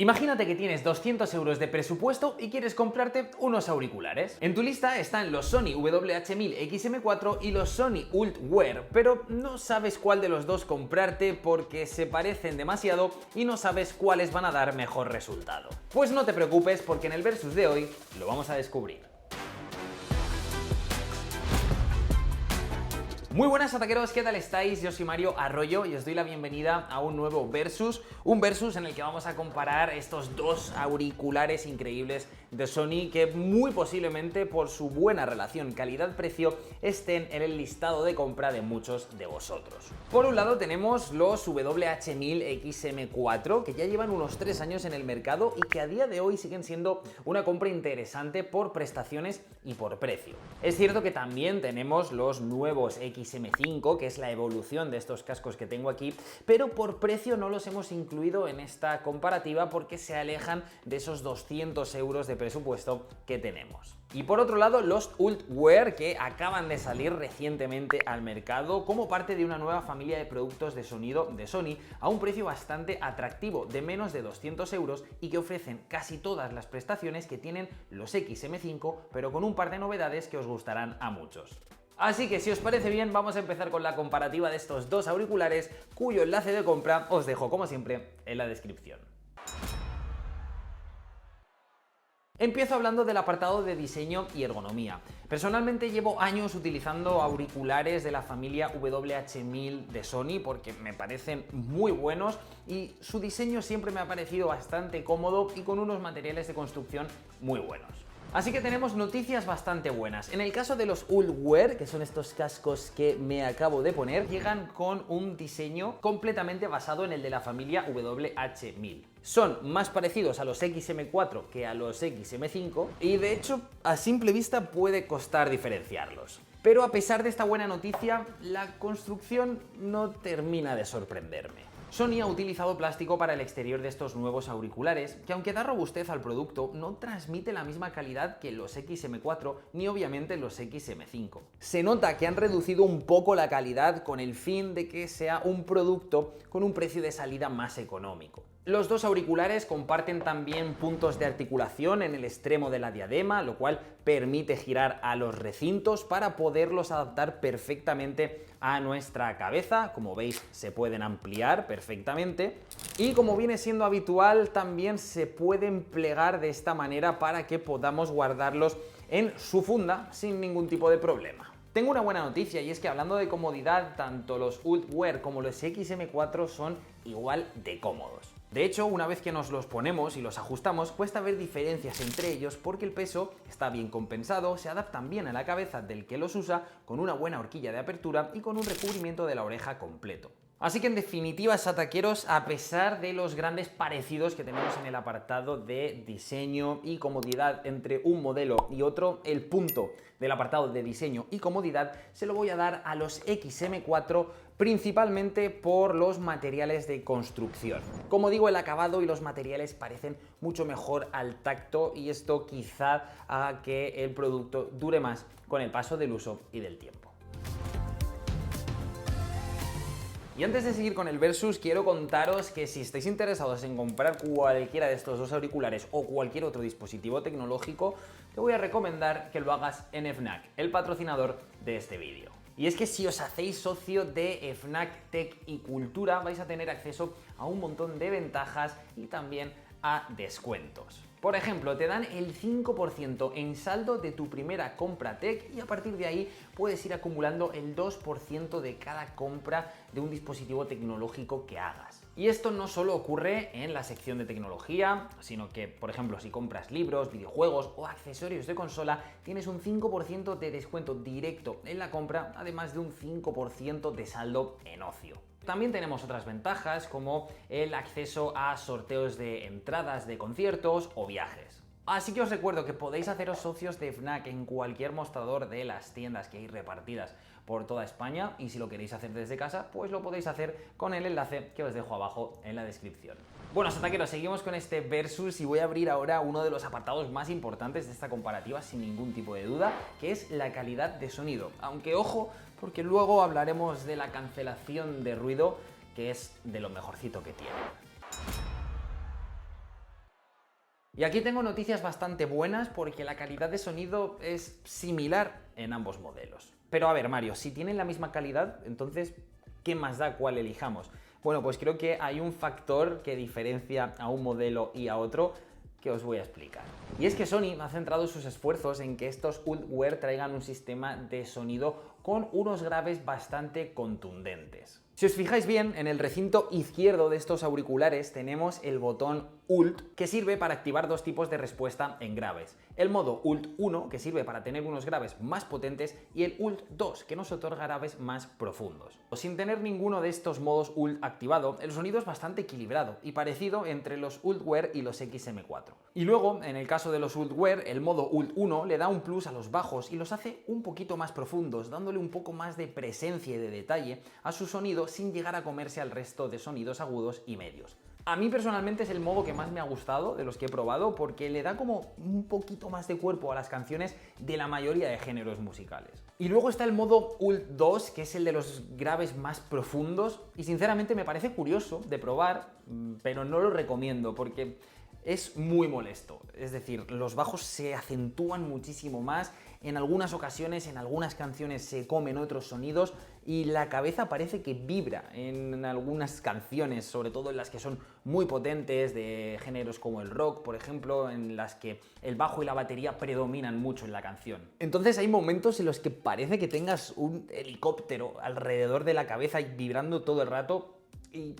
Imagínate que tienes 200 euros de presupuesto y quieres comprarte unos auriculares. En tu lista están los Sony WH-1000 XM4 y los Sony Ultwear, pero no sabes cuál de los dos comprarte porque se parecen demasiado y no sabes cuáles van a dar mejor resultado. Pues no te preocupes porque en el Versus de hoy lo vamos a descubrir. Muy buenas ataqueros, ¿qué tal estáis? Yo soy Mario Arroyo y os doy la bienvenida a un nuevo Versus, un Versus en el que vamos a comparar estos dos auriculares increíbles de Sony que muy posiblemente por su buena relación calidad-precio estén en el listado de compra de muchos de vosotros. Por un lado tenemos los WH-1000 XM4 que ya llevan unos 3 años en el mercado y que a día de hoy siguen siendo una compra interesante por prestaciones y por precio. Es cierto que también tenemos los nuevos XM5, que es la evolución de estos cascos que tengo aquí, pero por precio no los hemos incluido en esta comparativa porque se alejan de esos 200 euros de presupuesto que tenemos. Y por otro lado, los Ultwear, que acaban de salir recientemente al mercado como parte de una nueva familia de productos de sonido de Sony a un precio bastante atractivo, de menos de 200 euros y que ofrecen casi todas las prestaciones que tienen los XM5, pero con un par de novedades que os gustarán a muchos. Así que si os parece bien, vamos a empezar con la comparativa de estos dos auriculares, cuyo enlace de compra os dejo como siempre en la descripción. Empiezo hablando del apartado de diseño y ergonomía. Personalmente llevo años utilizando auriculares de la familia WH-1000 de Sony porque me parecen muy buenos y su diseño siempre me ha parecido bastante cómodo y con unos materiales de construcción muy buenos. Así que tenemos noticias bastante buenas. En el caso de los Ultwear, que son estos cascos que me acabo de poner, llegan con un diseño completamente basado en el de la familia WH-1000. Son más parecidos a los XM4 que a los XM5 y de hecho a simple vista puede costar diferenciarlos. Pero a pesar de esta buena noticia, la construcción no termina de sorprenderme. Sony ha utilizado plástico para el exterior de estos nuevos auriculares, que aunque da robustez al producto, no transmite la misma calidad que los XM4 ni obviamente los XM5. Se nota que han reducido un poco la calidad con el fin de que sea un producto con un precio de salida más económico. Los dos auriculares comparten también puntos de articulación en el extremo de la diadema, lo cual permite girar a los recintos para poderlos adaptar perfectamente a nuestra cabeza. Como veis, se pueden ampliar perfectamente y como viene siendo habitual, también se pueden plegar de esta manera para que podamos guardarlos en su funda sin ningún tipo de problema. Tengo una buena noticia y es que hablando de comodidad, tanto los Ultwear como los XM4 son igual de cómodos. De hecho, una vez que nos los ponemos y los ajustamos, cuesta ver diferencias entre ellos porque el peso está bien compensado, se adaptan bien a la cabeza del que los usa, con una buena horquilla de apertura y con un recubrimiento de la oreja completo. Así que en definitiva, ataqueros, a pesar de los grandes parecidos que tenemos en el apartado de diseño y comodidad entre un modelo y otro, el punto del apartado de diseño y comodidad se lo voy a dar a los XM4 principalmente por los materiales de construcción. Como digo, el acabado y los materiales parecen mucho mejor al tacto y esto quizá haga que el producto dure más con el paso del uso y del tiempo. Y antes de seguir con el Versus, quiero contaros que si estáis interesados en comprar cualquiera de estos dos auriculares o cualquier otro dispositivo tecnológico, te voy a recomendar que lo hagas en Fnac, el patrocinador de este vídeo. Y es que si os hacéis socio de Fnac Tech y Cultura, vais a tener acceso a un montón de ventajas y también a descuentos. Por ejemplo, te dan el 5% en saldo de tu primera compra tech y a partir de ahí puedes ir acumulando el 2% de cada compra de un dispositivo tecnológico que hagas. Y esto no solo ocurre en la sección de tecnología, sino que, por ejemplo, si compras libros, videojuegos o accesorios de consola, tienes un 5% de descuento directo en la compra, además de un 5% de saldo en ocio. También tenemos otras ventajas como el acceso a sorteos de entradas de conciertos o viajes. Así que os recuerdo que podéis haceros socios de Fnac en cualquier mostrador de las tiendas que hay repartidas por toda España y si lo queréis hacer desde casa, pues lo podéis hacer con el enlace que os dejo abajo en la descripción. Bueno, ataqueros, seguimos con este Versus y voy a abrir ahora uno de los apartados más importantes de esta comparativa sin ningún tipo de duda, que es la calidad de sonido. Aunque ojo, porque luego hablaremos de la cancelación de ruido, que es de lo mejorcito que tiene. Y aquí tengo noticias bastante buenas porque la calidad de sonido es similar en ambos modelos. Pero a ver, Mario, si tienen la misma calidad, entonces, ¿qué más da cuál elijamos? Bueno, pues creo que hay un factor que diferencia a un modelo y a otro que os voy a explicar. Y es que Sony ha centrado sus esfuerzos en que estos UltWare traigan un sistema de sonido con unos graves bastante contundentes. Si os fijáis bien, en el recinto izquierdo de estos auriculares tenemos el botón Ult, que sirve para activar dos tipos de respuesta en graves. El modo Ult 1, que sirve para tener unos graves más potentes, y el Ult 2, que nos otorga graves más profundos. Sin tener ninguno de estos modos Ult activado, el sonido es bastante equilibrado y parecido entre los UltWare y los XM4. Y luego, en el caso de los UltWare, el modo Ult 1 le da un plus a los bajos y los hace un poquito más profundos, dándole un poco más de presencia y de detalle a su sonido sin llegar a comerse al resto de sonidos agudos y medios. A mí personalmente es el modo que más me ha gustado de los que he probado porque le da como un poquito más de cuerpo a las canciones de la mayoría de géneros musicales. Y luego está el modo Ult 2, que es el de los graves más profundos y sinceramente me parece curioso de probar, pero no lo recomiendo porque es muy molesto. Es decir, los bajos se acentúan muchísimo más, en algunas ocasiones, en algunas canciones se comen otros sonidos y la cabeza parece que vibra en algunas canciones, sobre todo en las que son muy potentes, de géneros como el rock, por ejemplo, en las que el bajo y la batería predominan mucho en la canción. Entonces hay momentos en los que parece que tengas un helicóptero alrededor de la cabeza y vibrando todo el rato y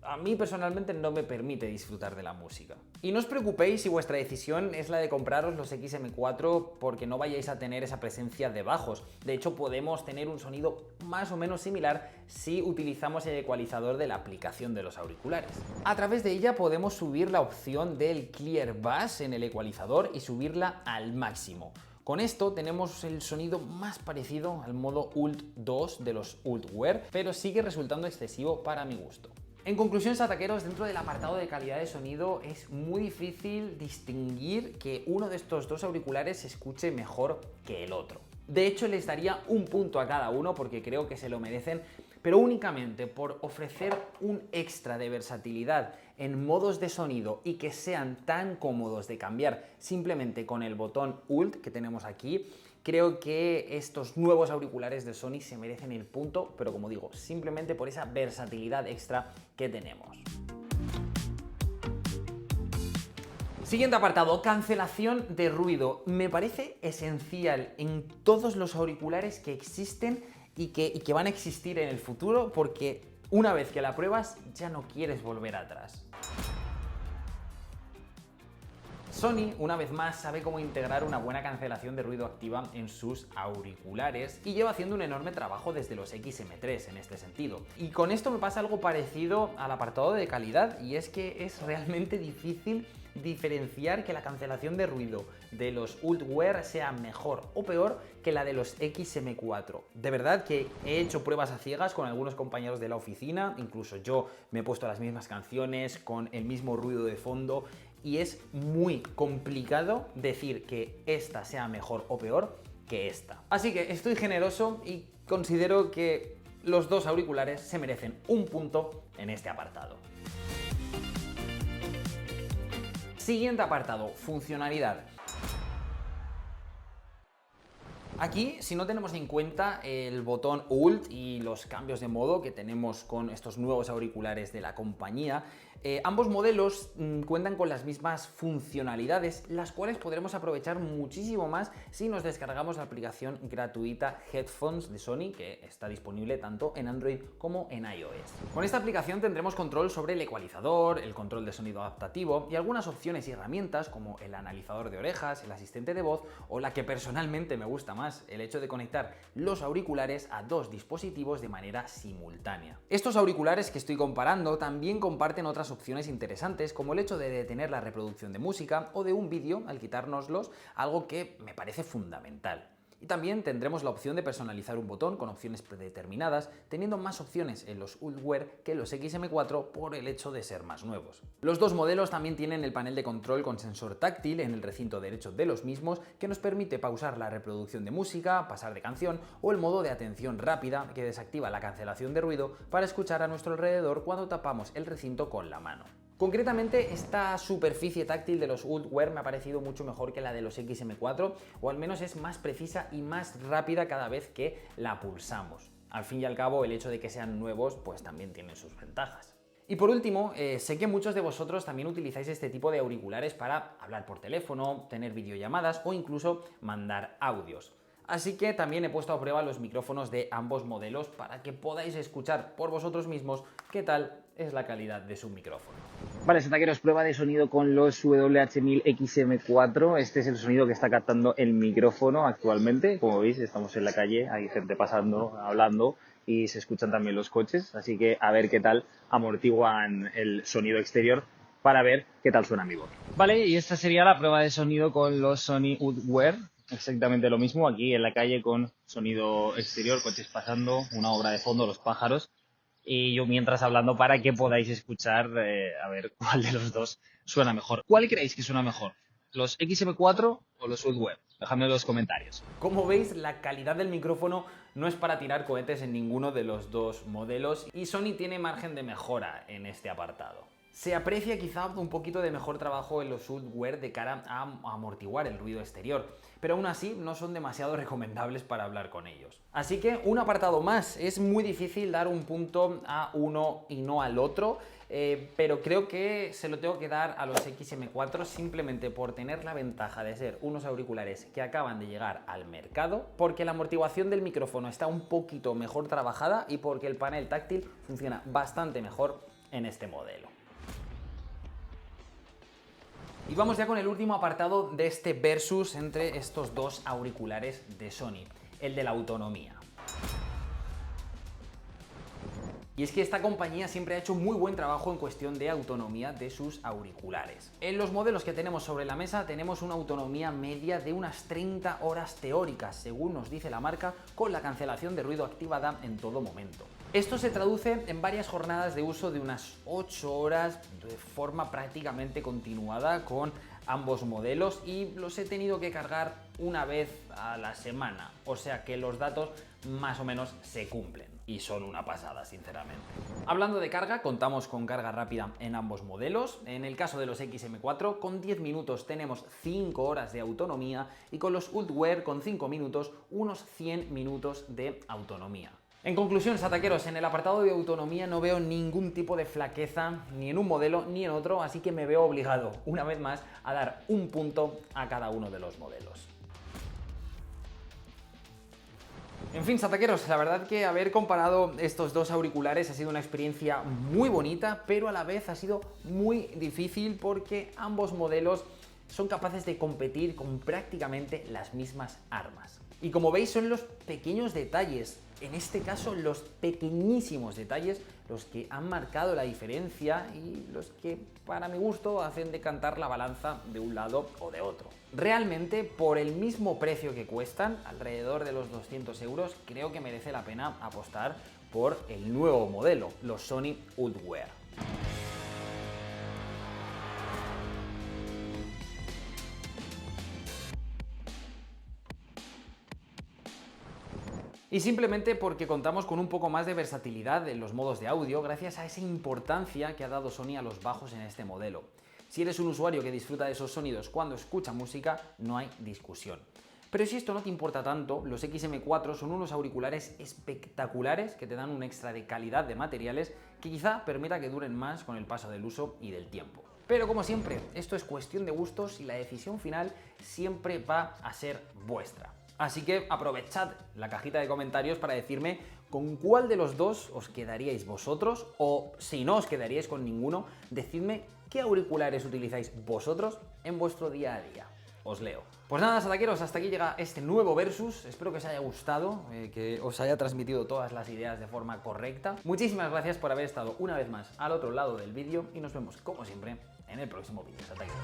a mí personalmente no me permite disfrutar de la música. Y no os preocupéis si vuestra decisión es la de compraros los XM4 porque no vayáis a tener esa presencia de bajos. De hecho, podemos tener un sonido más o menos similar si utilizamos el ecualizador de la aplicación de los auriculares. A través de ella podemos subir la opción del Clear Bass en el ecualizador y subirla al máximo. Con esto tenemos el sonido más parecido al modo Ult 2 de los UltWare, pero sigue resultando excesivo para mi gusto. En conclusión, sataqueros, dentro del apartado de calidad de sonido es muy difícil distinguir que uno de estos dos auriculares se escuche mejor que el otro. De hecho, les daría un punto a cada uno porque creo que se lo merecen, pero únicamente por ofrecer un extra de versatilidad en modos de sonido y que sean tan cómodos de cambiar simplemente con el botón Ult que tenemos aquí. Creo que estos nuevos auriculares de Sony se merecen el punto, pero como digo, simplemente por esa versatilidad extra que tenemos. Siguiente apartado, cancelación de ruido. Me parece esencial en todos los auriculares que existen y que van a existir en el futuro porque una vez que la pruebas ya no quieres volver atrás. Sony, una vez más, sabe cómo integrar una buena cancelación de ruido activa en sus auriculares y lleva haciendo un enorme trabajo desde los XM3 en este sentido. Y con esto me pasa algo parecido al apartado de calidad y es que es realmente difícil diferenciar que la cancelación de ruido de los UltWare sea mejor o peor que la de los XM4. De verdad que he hecho pruebas a ciegas con algunos compañeros de la oficina, incluso yo me he puesto las mismas canciones con el mismo ruido de fondo y es muy complicado decir que esta sea mejor o peor que esta. Así que estoy generoso y considero que los dos auriculares se merecen un punto en este apartado. Siguiente apartado, funcionalidad. Aquí, si no tenemos en cuenta el botón Ult y los cambios de modo que tenemos con estos nuevos auriculares de la compañía, ambos modelos cuentan con las mismas funcionalidades, las cuales podremos aprovechar muchísimo más si nos descargamos la aplicación gratuita Headphones de Sony, que está disponible tanto en Android como en iOS. Con esta aplicación tendremos control sobre el ecualizador, el control de sonido adaptativo y algunas opciones y herramientas como el analizador de orejas, el asistente de voz o la que personalmente me gusta más, el hecho de conectar los auriculares a dos dispositivos de manera simultánea. Estos auriculares que estoy comparando también comparten otras opciones interesantes como el hecho de detener la reproducción de música o de un vídeo al quitárnoslos, algo que me parece fundamental. Y también tendremos la opción de personalizar un botón con opciones predeterminadas, teniendo más opciones en los UltWare que en los XM4 por el hecho de ser más nuevos. Los dos modelos también tienen el panel de control con sensor táctil en el recinto derecho de los mismos que nos permite pausar la reproducción de música, pasar de canción o el modo de atención rápida que desactiva la cancelación de ruido para escuchar a nuestro alrededor cuando tapamos el recinto con la mano. Concretamente, esta superficie táctil de los UltWear me ha parecido mucho mejor que la de los XM4, o al menos es más precisa y más rápida cada vez que la pulsamos. Al fin y al cabo, el hecho de que sean nuevos, pues también tiene sus ventajas. Y por último, sé que muchos de vosotros también utilizáis este tipo de auriculares para hablar por teléfono, tener videollamadas o incluso mandar audios. Así que también he puesto a prueba los micrófonos de ambos modelos para que podáis escuchar por vosotros mismos qué tal es la calidad de su micrófono. Vale, Satakeros, prueba de sonido con los WH-1000XM4. Este es el sonido que está captando el micrófono actualmente. Como veis, estamos en la calle, hay gente pasando, hablando y se escuchan también los coches. Así que a ver qué tal amortiguan el sonido exterior para ver qué tal suena mi voz. Vale, y esta sería la prueba de sonido con los Sony UltWear. Exactamente lo mismo, aquí en la calle con sonido exterior, coches pasando, una obra de fondo, los pájaros. Y yo mientras hablando para que podáis escuchar, a ver cuál de los dos suena mejor. ¿Cuál creéis que suena mejor? ¿Los XM4 o los UltWear? Dejadme en los comentarios. Como veis, la calidad del micrófono no es para tirar cohetes en ninguno de los dos modelos y Sony tiene margen de mejora en este apartado. Se aprecia quizá un poquito de mejor trabajo en los UltWear de cara a amortiguar el ruido exterior, pero aún así no son demasiado recomendables para hablar con ellos. Así que un apartado más, es muy difícil dar un punto a uno y no al otro, pero creo que se lo tengo que dar a los XM4 simplemente por tener la ventaja de ser unos auriculares que acaban de llegar al mercado, porque la amortiguación del micrófono está un poquito mejor trabajada y porque el panel táctil funciona bastante mejor en este modelo. Y vamos ya con el último apartado de este versus entre estos dos auriculares de Sony, el de la autonomía. Y es que esta compañía siempre ha hecho muy buen trabajo en cuestión de autonomía de sus auriculares. En los modelos que tenemos sobre la mesa tenemos una autonomía media de unas 30 horas teóricas, según nos dice la marca, con la cancelación de ruido activada en todo momento. Esto se traduce en varias jornadas de uso de unas 8 horas de forma prácticamente continuada con ambos modelos y los he tenido que cargar una vez a la semana, o sea que los datos más o menos se cumplen y son una pasada, sinceramente. Hablando de carga, contamos con carga rápida en ambos modelos. En el caso de los XM4, con 10 minutos tenemos 5 horas de autonomía y con los UltWear con 5 minutos, unos 100 minutos de autonomía. En conclusión, sataqueros, en el apartado de autonomía no veo ningún tipo de flaqueza ni en un modelo ni en otro, así que me veo obligado, una vez más, a dar un punto a cada uno de los modelos. En fin, sataqueros, la verdad que haber comparado estos dos auriculares ha sido una experiencia muy bonita, pero a la vez ha sido muy difícil porque ambos modelos son capaces de competir con prácticamente las mismas armas. Y como veis, son los pequeños detalles, en este caso los pequeñísimos detalles, los que han marcado la diferencia y los que, para mi gusto, hacen decantar la balanza de un lado o de otro. Realmente, por el mismo precio que cuestan, alrededor de los 200 euros, creo que merece la pena apostar por el nuevo modelo, los Sony UltWear. Y simplemente porque contamos con un poco más de versatilidad en los modos de audio gracias a esa importancia que ha dado Sony a los bajos en este modelo. Si eres un usuario que disfruta de esos sonidos cuando escucha música, no hay discusión. Pero si esto no te importa tanto, los XM4 son unos auriculares espectaculares que te dan un extra de calidad de materiales que quizá permita que duren más con el paso del uso y del tiempo. Pero como siempre, esto es cuestión de gustos y la decisión final siempre va a ser vuestra. Así que aprovechad la cajita de comentarios para decirme con cuál de los dos os quedaríais vosotros o si no os quedaríais con ninguno, decidme qué auriculares utilizáis vosotros en vuestro día a día. Os leo. Pues nada, sataqueros, hasta aquí llega este nuevo versus. Espero que os haya gustado, que os haya transmitido todas las ideas de forma correcta. Muchísimas gracias por haber estado una vez más al otro lado del vídeo y nos vemos, como siempre, en el próximo vídeo. Sataqueros.